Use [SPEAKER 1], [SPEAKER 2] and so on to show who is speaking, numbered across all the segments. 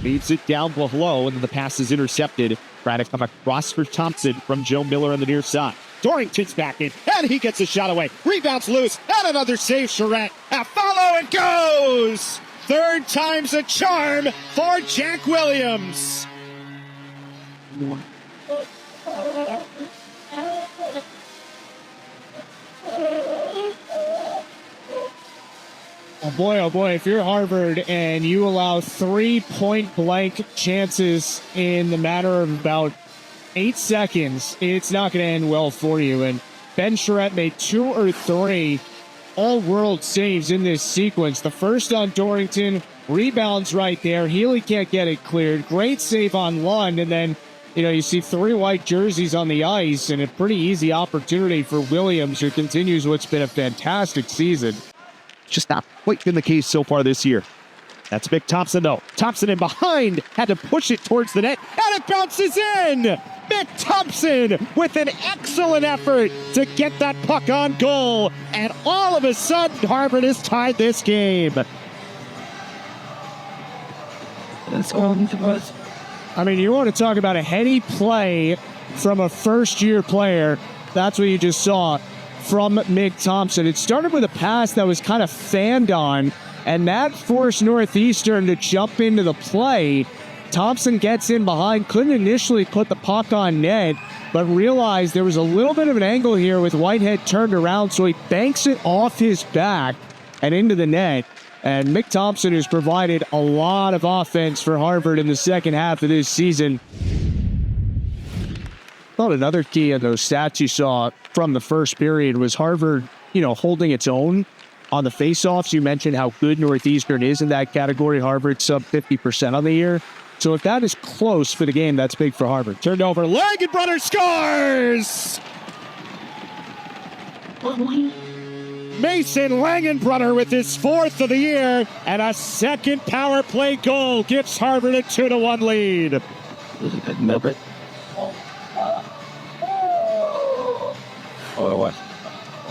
[SPEAKER 1] Leaves it down below, and then the pass is intercepted. Trying to come across for Thompson from Joe Miller on the near side. Dorrington's back in, and he gets a shot away. Rebounds loose, and another save, Charette. A follow and goes! Third time's a charm for Jack Williams.
[SPEAKER 2] Oh boy, if you're Harvard and you allow 3 point-blank chances in the matter of about 8 seconds, it's not going to end well for you. And Ben Charette made 2 or 3 all-world saves in this sequence. The first on Dorrington, rebounds right there. Healy can't get it cleared. Great save on Lund, and then you see 3 white jerseys on the ice and a pretty easy opportunity for Williams, who continues what's been a fantastic season.
[SPEAKER 1] Just not quite been the case so far this year. That's Mick Thompson, though. Thompson in behind, had to push it towards the net, and it bounces in! Mick Thompson with an excellent effort to get that puck on goal, and all of a sudden, Harvard has tied this game.
[SPEAKER 2] That's all it was. I mean, you want to talk about a heady play from a first-year player. That's what you just saw from Mick Thompson. It started with a pass that was kind of fanned on, and that forced Northeastern to jump into the play. Thompson gets in behind, couldn't initially put the puck on net, but realized there was a little bit of an angle here with Whitehead turned around, so he banks it off his back and into the net. And Mick Thompson has provided a lot of offense for Harvard in the second half of this season. I thought another key in those stats you saw from the first period was Harvard, holding its own on the faceoffs. You mentioned how good Northeastern is in that category. Harvard sub 50% on the year. So if that is close for the game, that's big for Harvard.
[SPEAKER 1] Turned over, Langenbrunner scores! Mason Langenbrunner with his 4th of the year, and a second power play goal gives Harvard a 2-1 lead.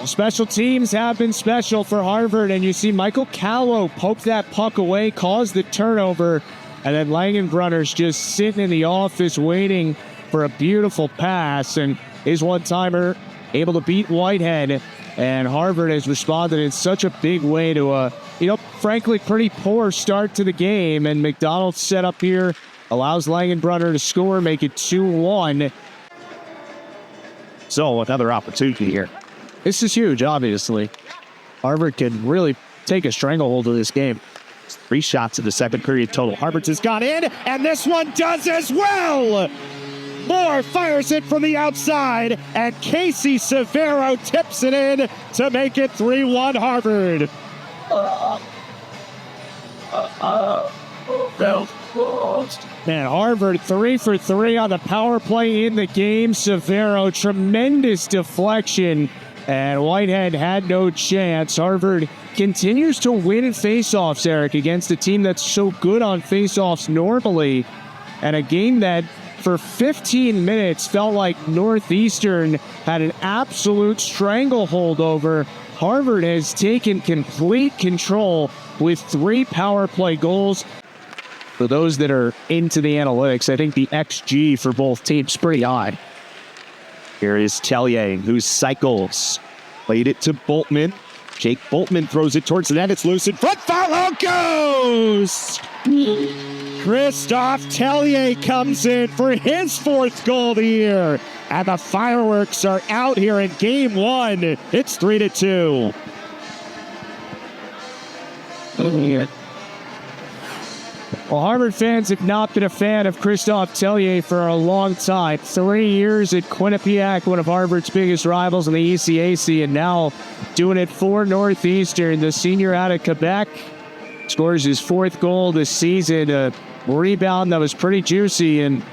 [SPEAKER 2] Special teams have been special for Harvard, and you see Michael Callow poke that puck away, cause the turnover, and then Langenbrunner's just sitting in the office waiting for a beautiful pass, and his one-timer able to beat Whitehead, and Harvard has responded in such a big way to a, frankly, pretty poor start to the game, and McDonald's set up here allows Langenbrunner to score, make it 2-1.
[SPEAKER 1] So another opportunity here.
[SPEAKER 2] This is huge, obviously. Harvard can really take a stranglehold of this game.
[SPEAKER 1] 3 shots in the second period total. Harvard's has gone in, and this one does as well! Moore fires it from the outside, and Casey Severo tips it in to make it 3-1 Harvard.
[SPEAKER 2] Man, Harvard 3 for 3 on the power play in the game. Severo, tremendous deflection, and Whitehead had no chance. Harvard continues to win faceoffs, Eric, against a team that's so good on faceoffs normally, and a game that for 15 minutes felt like Northeastern had an absolute stranglehold over. Harvard has taken complete control with 3 power play goals. For those that are into the analytics, I think the XG for both teams is pretty high.
[SPEAKER 1] Here is Tellier, who cycles. Played it to Boltman. Jake Boltman throws it towards the net. It's loose in front. Follow goes! Christophe Tellier comes in for his 4th goal of the year. And the fireworks are out here in game 1. It's 3-2.
[SPEAKER 2] Well, Harvard fans have not been a fan of Christophe Tellier for a long time. 3 years at Quinnipiac, one of Harvard's biggest rivals in the ECAC, and now doing it for Northeastern. The senior out of Quebec scores his 4th goal this season. A rebound that was pretty juicy, and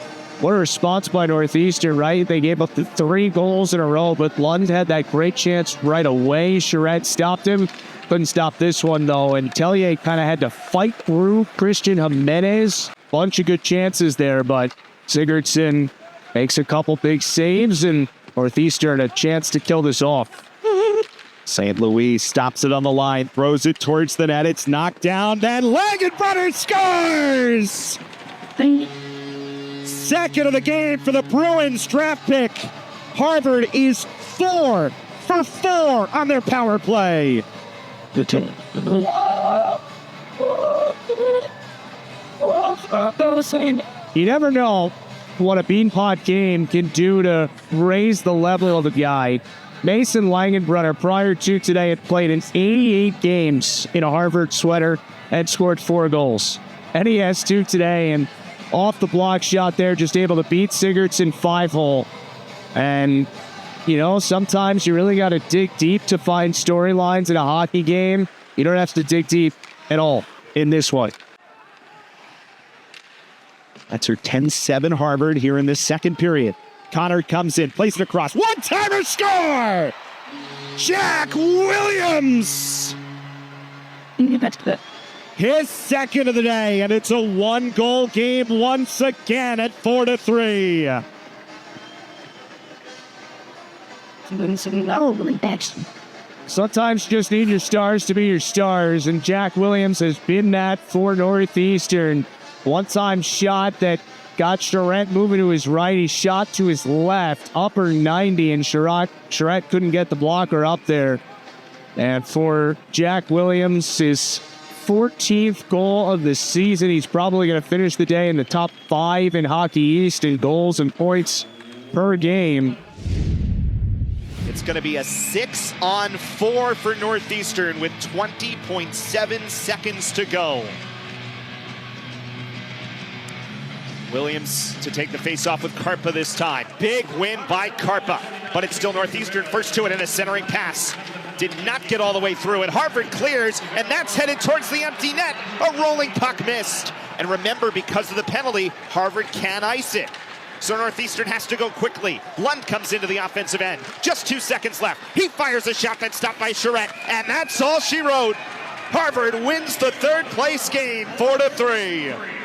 [SPEAKER 2] what a response by Northeastern, right? They gave up 3 goals in a row, but Lund had that great chance right away. Charette stopped him. Couldn't stop this one, though, and Tellier kind of had to fight through Christian Jimenez. Bunch of good chances there, but Sigurdsson makes a couple big saves, and Northeastern a chance to kill this off.
[SPEAKER 1] St. Louis stops it on the line, throws it towards the net. It's knocked down, then Langenbrunner scores! Second of the game for the Bruins draft pick. Harvard is 4 for 4 on their power play.
[SPEAKER 2] You never know what a Beanpot game can do to raise the level of the guy. Mason Langenbrunner, prior to today, had played in 88 games in a Harvard sweater and scored 4 goals. And he has 2 today, and off the block shot there, just able to beat Sigurdsson 5-hole. And, you know, sometimes you really got to dig deep to find storylines in a hockey game. You don't have to dig deep at all in this one.
[SPEAKER 1] That's her 10-7 Harvard here in this second period. Connor comes in, plays it across. One-timer score! Jack Williams! His second of the day, and it's a 1-goal game once again at 4-3.
[SPEAKER 2] Sometimes you just need your stars to be your stars, and Jack Williams has been that for Northeastern. One-time shot that got Charette moving to his right. He shot to his left, upper 90, and Charette couldn't get the blocker up there. And for Jack Williams, his 14th goal of the season. He's probably going to finish the day in the top 5 in Hockey East in goals and points per game.
[SPEAKER 3] It's going to be a 6-on-4 for Northeastern with 20.7 seconds to go. Williams to take the face-off with Karpa this time. Big win by Karpa, but it's still Northeastern first to it in a centering pass. Did not get all the way through it. Harvard clears, and that's headed towards the empty net. A rolling puck missed. And remember, because of the penalty, Harvard can ice it. So Northeastern has to go quickly. Lund comes into the offensive end. Just 2 seconds left. He fires a shot that's stopped by Charette, and that's all she wrote. Harvard wins the third place game, 4-3.